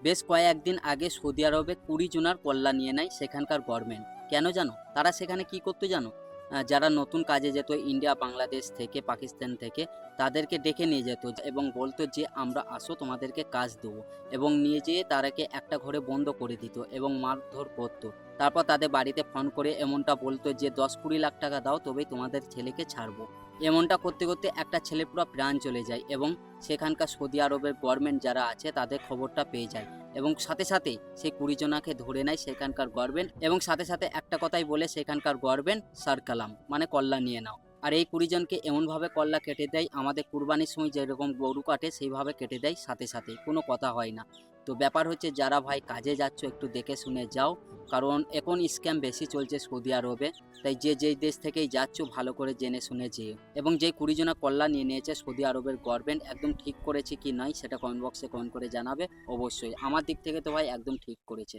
বেশ কয়েকদিন আগে সৌদি আরবে 20 জনের কল্লা নিয়ে নেয় সেখানকার গভর্নমেন্ট। কেন জানো? তারা সেখানে কি করতে জানো? যারা নতুন কাজে যেত ইন্ডিয়া, বাংলাদেশ থেকে, পাকিস্তান থেকে, তাদেরকে ডেকে নিয়ে যেত এবং বলতো যে আমরা আসো, তোমাদেরকে কাজ দেবো। এবং নিয়ে যেয়ে তারাকে একটা ঘরে বন্ধ করে দিত এবং মারধর করতো। তারপর তাদের বাড়িতে ফোন করে এমনটা বলতো যে 10-20 লাখ টাকা দাও, তবেই তোমাদের ছেলেকে ছাড়বো। এমনটা করতে করতে একটা ছেলে পুরো প্রাণ চলে যায় এবং সেখানকার সৌদি আরবের গভর্নমেন্ট যারা আছে তাদের খবরটা পেয়ে যায় এবং সাথে সাথেই সেই 20 জনাকে ধরে নেয় সেখানকার গভর্নমেন্ট এবং সাথে সাথে একটা কথাই বলে সেখানকার গভর্নমেন্ট সার কালাম, মানে কল্লা নিয়ে নাও। আর এই 20 জনকে এমনভাবে কল্লা কেটে দেয়, আমাদের কুরবানির সময় যেরকম গরু কাটে সেইভাবে কেটে দেয়, সাথে সাথে কোনো কথা হয় না। তো ব্যাপার হচ্ছে, যারা ভাই কাজে যাচ্ছ একটু দেখে শুনে যাও, কারণ এখন স্ক্যাম বেশি চলছে সৌদি আরবে। তাই যে যেই দেশ থেকেই যাচ্ছ ভালো করে জেনে শুনে যেও। এবং যেই 20 জনা কল্লা নিয়ে নিয়েছে সৌদি আরবের গভর্নমেন্ট, একদম ঠিক করেছে কি নয় সেটা কমেন্ট বক্সে কমেন্ট করে জানাবে। অবশ্যই আমার দিক থেকে তো ভাই একদম ঠিক করেছে।